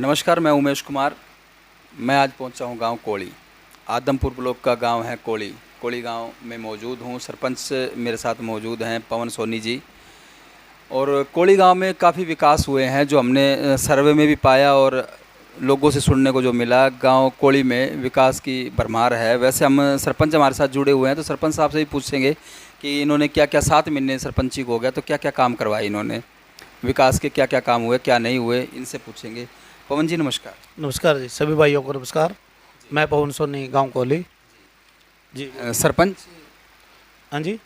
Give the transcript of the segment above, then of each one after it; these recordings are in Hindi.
नमस्कार, मैं उमेश कुमार। मैं आज पहुंचा हूं गांव कोली। आदमपुर ब्लॉक का गांव है कोली। कोली गांव में मौजूद हूं। सरपंच मेरे साथ मौजूद हैं पवन सोनी जी। और कोली गांव में काफ़ी विकास हुए हैं जो हमने सर्वे में भी पाया और लोगों से सुनने को जो मिला। गांव कोली में विकास की भरमार है। वैसे हम सरपंच हमारे साथ जुड़े हुए हैं तो सरपंच साहब से भी पूछेंगे कि इन्होंने क्या क्या 7 महीने सरपंची को हो गया तो क्या क्या काम करवाए इन्होंने, विकास के क्या क्या काम हुए क्या नहीं हुए, इनसे पूछेंगे। पवन जी नमस्कार। नमस्कार जी, सभी भाइयों को नमस्कार। मैं पवन सोनी, गांव कोहली जी। सरपंच। हाँ जी,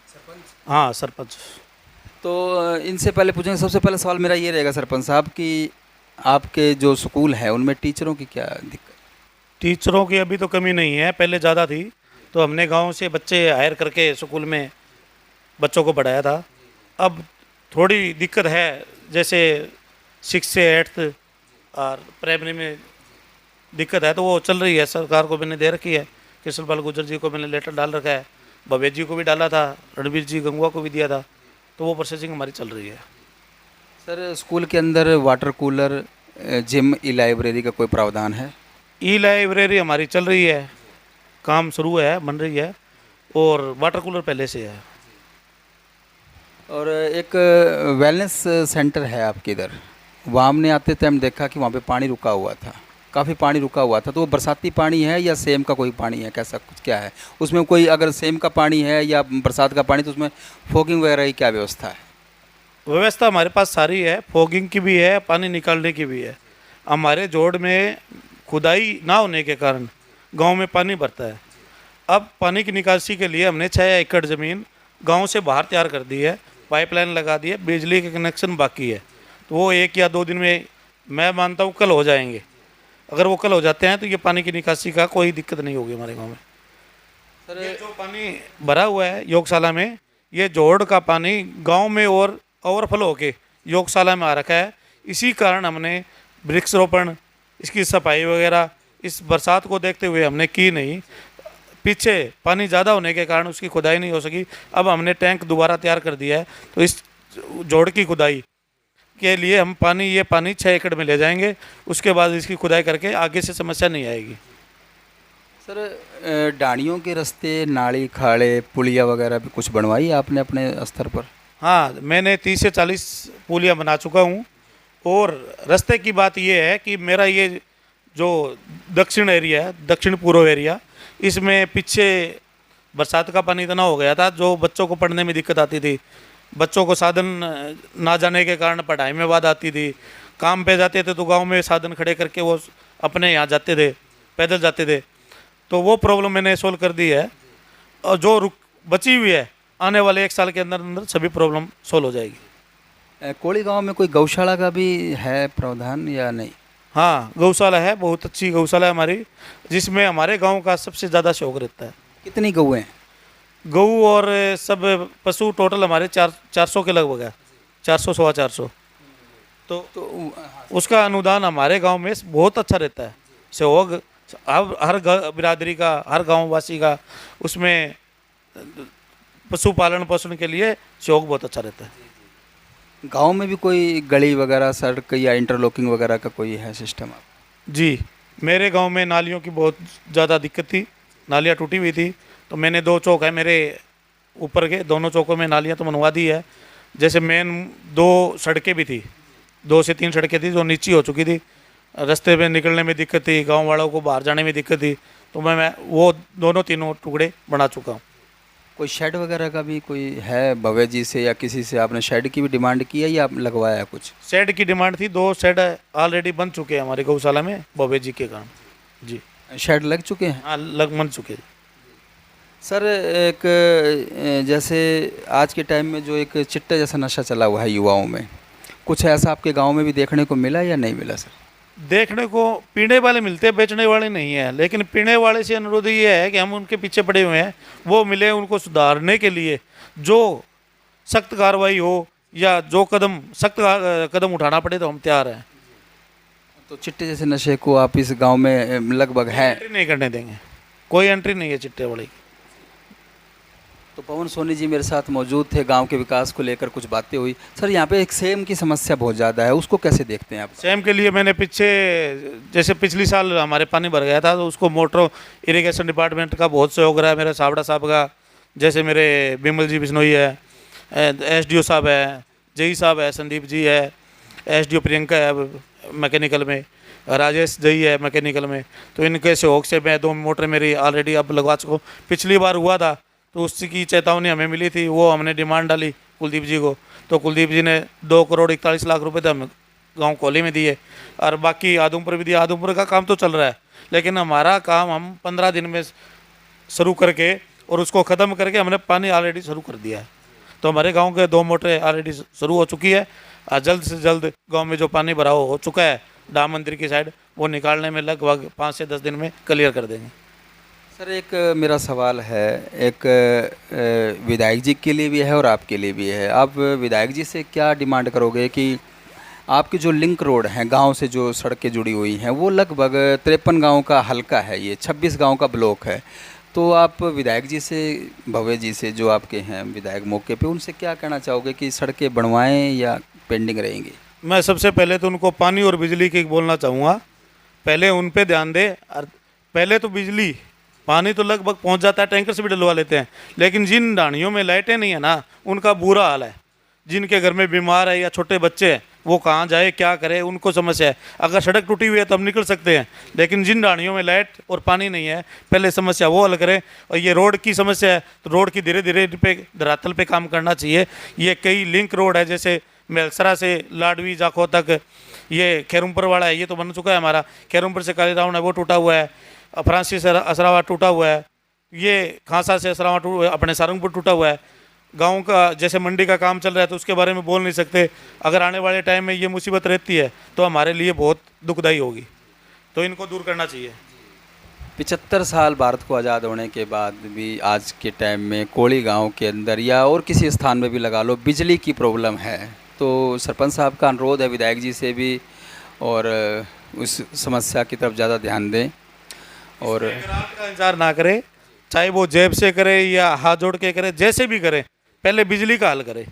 हाँ सरपंच। तो इनसे पहले पूछेंगे, सबसे पहले सवाल मेरा ये रहेगा सरपंच साहब कि आपके जो स्कूल है उनमें टीचरों की क्या दिक्कत? टीचरों की अभी तो कमी नहीं है, पहले ज़्यादा थी। तो हमने गांव से बच्चे हायर करके स्कूल में बच्चों को पढ़ाया था। अब थोड़ी दिक्कत है, जैसे 6 से 8 और प्राइमरी में दिक्कत है, तो वो चल रही है। सरकार को मैंने दे रखी है। कृष्णपाल गुर्जर जी को मैंने लेटर डाल रखा है, भवेश जी को भी डाला था, रणवीर जी गंगवा को भी दिया था। तो वो प्रोसेसिंग हमारी चल रही है। सर स्कूल के अंदर वाटर कूलर, जिम, ई लाइब्रेरी का कोई प्रावधान है? ई लाइब्रेरी हमारी चल रही है, काम शुरू है, बन रही है। और वाटर कूलर पहले से है। और एक वेलनेस सेंटर है आपके इधर, वहाँ हमने आते थे हम देखा कि वहाँ पे पानी रुका हुआ था, काफ़ी पानी रुका हुआ था। तो वो बरसाती पानी है या सेम का कोई पानी है, कैसा कुछ क्या है उसमें? कोई अगर सेम का पानी है या बरसात का पानी तो उसमें फॉगिंग वगैरह की क्या व्यवस्था है? व्यवस्था हमारे पास सारी है, फॉगिंग की भी है, पानी निकालने की भी है। हमारे जोड़ में खुदाई ना होने के कारण गांव में पानी भरता है। अब पानी की निकासी के लिए हमने 6 एकड़ ज़मीन गांव से बाहर तैयार कर दी है, पाइपलाइन लगा दी है, बिजली के कनेक्शन बाकी है। तो वो 1 या 2 दिन में, मैं मानता हूँ, कल हो जाएंगे। अगर वो कल हो जाते हैं तो ये पानी की निकासी का कोई दिक्कत नहीं होगी हमारे गाँव में। सर ये जो पानी भरा हुआ है योगशाला में, ये जोड़ का पानी गांव में और ओवरफ्लो होके योगशाला में आ रखा है। इसी कारण हमने वृक्षरोपण, इसकी सफाई वगैरह इस बरसात को देखते हुए हमने की नहीं। पीछे पानी ज़्यादा होने के कारण उसकी खुदाई नहीं हो सकी। अब हमने टैंक दोबारा तैयार कर दिया है, तो इस जोड़ की खुदाई के लिए हम ये पानी 6 एकड़ में ले जाएंगे। उसके बाद इसकी खुदाई करके आगे से समस्या नहीं आएगी। सर डाणियों के रास्ते, नाली, खाड़े, पुलिया वगैरह भी कुछ बनवाई आपने अपने स्तर पर? हाँ, मैंने 30 से 40 पुलियाँ बना चुका हूँ। और रास्ते की बात ये है कि मेरा ये जो दक्षिण एरिया है, दक्षिण पूर्व एरिया, इसमें पीछे बरसात का पानी इतना हो गया था जो बच्चों को पढ़ने में दिक्कत आती थी। बच्चों को साधन ना जाने के कारण पढ़ाई में बाधा आती थी। काम पे जाते थे तो गांव में साधन खड़े करके वो अपने यहाँ जाते थे, पैदल जाते थे। तो वो प्रॉब्लम मैंने सोल्व कर दी है। और जो बची हुई है, आने वाले 1 साल के अंदर अंदर सभी प्रॉब्लम सोल्व हो जाएगी। कोली गांव में कोई गौशाला का भी है प्रावधान या नहीं? हाँ, गौशाला है, बहुत अच्छी गौशाला है हमारी, जिसमें हमारे गांव का सबसे ज़्यादा शौक रहता है। कितनी गौएं हैं? गऊ और सब पशु टोटल हमारे 400 के लगभग है, 400 सवा 400। तो उसका अनुदान हमारे गांव में बहुत अच्छा रहता है। सहयोग हर बिरादरी का, हर गाँव वासी का उसमें पशुपालन पोषण के लिए सहयोग बहुत अच्छा रहता है। गांव में भी कोई गली वगैरह, सड़क या इंटरलॉकिंग वगैरह का कोई है सिस्टम? जी, मेरे गांव में नालियों की बहुत ज़्यादा दिक्कत थी, नालियाँ टूटी हुई थी। तो मैंने 2 चौक है मेरे ऊपर के, दोनों चौकों में नालियाँ तो बनवा दी है। जैसे मेन 2 सड़कें भी थी, 2 से 3 सड़कें थी जो नीची हो चुकी थी, रास्ते में निकलने में दिक्कत थी, गांव वालों को बाहर जाने में दिक्कत थी। तो मैं वो दोनों तीनों टुकड़े बना चुका हूँ। कोई शेड वगैरह का भी कोई है भव्य जी से या किसी से आपने शेड की भी डिमांड की है या लगवाया है कुछ? शेड की डिमांड थी, 2 शेड ऑलरेडी बन चुके हैं हमारे गौशाला में भव्य जी के कारण। जी, शेड लग चुके हैं? हाँ, बन चुके हैं। सर एक जैसे आज के टाइम में जो एक चिट्टा जैसा नशा चला हुआ है युवाओं में, कुछ ऐसा आपके गांव में भी देखने को मिला या नहीं मिला सर? देखने को पीने वाले मिलते हैं, बेचने वाले नहीं है। लेकिन पीने वाले से अनुरोध ये है कि हम उनके पीछे पड़े हुए हैं, वो मिले, उनको सुधारने के लिए जो सख्त कार्रवाई हो या जो सख्त कदम उठाना पड़े तो हम तैयार हैं। तो चिट्टे जैसे नशे को आप इस गांव में लगभग है? एंट्री नहीं करने देंगे, कोई एंट्री नहीं है चिट्टे वाले की। तो पवन सोनी जी मेरे साथ मौजूद थे, गांव के विकास को लेकर कुछ बातें हुई। सर यहाँ पे एक सेम की समस्या बहुत ज़्यादा है, उसको कैसे देखते हैं आप? सेम के लिए मैंने पीछे जैसे पिछली साल हमारे पानी भर गया था तो उसको मोटर इरिगेशन डिपार्टमेंट का बहुत सहयोग रहा है, मेरे सावड़ा साहब का, जैसे मेरे बिमल जी बिश्नोई है, एसडीओ साहब है, जेई साहब है, संदीप जी है, एसडीओ प्रियंका है मैकेनिकल में, राजेश जई है मैकेनिकल में। तो इनके सहयोग से मैं 2 मोटर मेरी ऑलरेडी अब लगवा चुका हूँ। पिछली बार हुआ था तो उसकी चेतावनी हमें मिली थी, वो हमने डिमांड डाली कुलदीप जी को, तो कुलदीप जी ने 2 करोड़ 41 लाख रुपए तो हमें गांव कोली में दिए, और बाकी आदमपुर भी दिया। आदमपुर का काम तो चल रहा है, लेकिन हमारा काम हम 15 दिन में शुरू करके और उसको ख़त्म करके हमने पानी ऑलरेडी शुरू कर दिया है। तो हमारे गांव के 2 मोटरें ऑलरेडी शुरू हो चुकी है, और जल्द से जल्द गांव में जो पानी भराव हो चुका है डाम मंदिर की साइड, वो निकालने में लगभग 5 से 10 दिन में क्लियर कर देंगे। सर एक मेरा सवाल है, एक विधायक जी के लिए भी है और आपके लिए भी है। आप विधायक जी से क्या डिमांड करोगे कि आपकी जो लिंक रोड हैं गांव से जो सड़कें जुड़ी हुई हैं वो लगभग 53 गांव का हलका है, ये 26 गांव का ब्लॉक है, तो आप विधायक जी से, भव्य जी से जो आपके हैं विधायक मौके पे, उनसे क्या कहना चाहोगे कि सड़कें बनवाएं या पेंडिंग रहेंगी? मैं सबसे पहले तो उनको पानी और बिजली की बोलना चाहूँगा, पहले उन पे ध्यान दें। और पहले तो बिजली, पानी तो लगभग पहुंच जाता है, टैंकर से भी डलवा लेते हैं, लेकिन जिन ढाणियों में लाइटें नहीं है ना, उनका बुरा हाल है। जिनके घर में बीमार है या छोटे बच्चे हैं, वो कहाँ जाए क्या करे, उनको समस्या है। अगर सड़क टूटी हुई है तब निकल सकते हैं, लेकिन जिन ढाणियों में लाइट और पानी नहीं है, पहले समस्या वो हल करें। और ये रोड की समस्या है तो रोड की धीरे धीरे पे धरातल पे काम करना चाहिए। ये कई लिंक रोड है, जैसे मेलसरा से लाडवी जाखो तक, ये खैरुमपुर वाला है, ये तो बन चुका है हमारा। खैरुमपुर से काली राउंड है वो टूटा हुआ है, फ्रांसिस से असरावा टूटा हुआ है, ये खांसा से असरावा अपने सारंगपुर टूटा हुआ है। गांव का जैसे मंडी का काम चल रहा है तो उसके बारे में बोल नहीं सकते। अगर आने वाले टाइम में ये मुसीबत रहती है तो हमारे लिए बहुत दुखदायी होगी, तो इनको दूर करना चाहिए। 75 साल भारत को आज़ाद होने के बाद भी आज के टाइम में कोली गांव के अंदर या और किसी स्थान में भी लगा लो, बिजली की प्रॉब्लम है। तो सरपंच साहब का अनुरोध है विधायक जी से भी, और उस समस्या की तरफ ज़्यादा ध्यान दें और का इंतजार ना करें, चाहे वो जेब से करे या हाथ जोड़ के करे, जैसे भी करे, पहले बिजली का हल करे।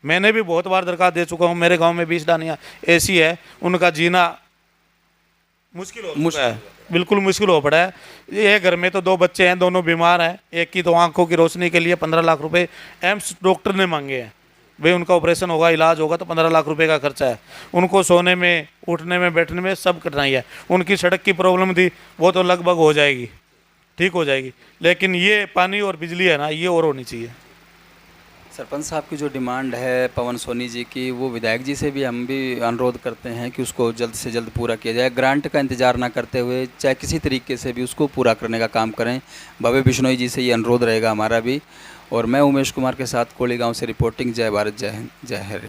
मैंने भी बहुत बार दरखास्त दे चुका हूँ। मेरे गांव में 20 डानियाँ ऐसी है, उनका जीना मुश्किल हो चुका है, बिल्कुल मुश्किल हो पड़ा है। ये घर में तो 2 बच्चे हैं, दोनों बीमार हैं। एक की तो आंखों की रोशनी के लिए 15 लाख रुपए एम्स डॉक्टर ने मांगे हैं। भाई उनका ऑपरेशन होगा, इलाज होगा तो 15 लाख रुपए का खर्चा है। उनको सोने में, उठने में, बैठने में सब कठिनाई है। उनकी सड़क की प्रॉब्लम थी, वो तो लगभग हो जाएगी, ठीक हो जाएगी, लेकिन ये पानी और बिजली है ना, ये और होनी चाहिए। सरपंच साहब की जो डिमांड है पवन सोनी जी की, वो विधायक जी से भी हम भी अनुरोध करते हैं कि उसको जल्द से जल्द पूरा किया जाए। ग्रांट का इंतजार ना करते हुए चाहे किसी तरीके से भी उसको पूरा करने का काम करें। भव्य बिश्नोई जी से ये अनुरोध रहेगा हमारा भी। और मैं उमेश कुमार के साथ कोली गांव से रिपोर्टिंग। जय भारत, जय हिंद, जय हरे।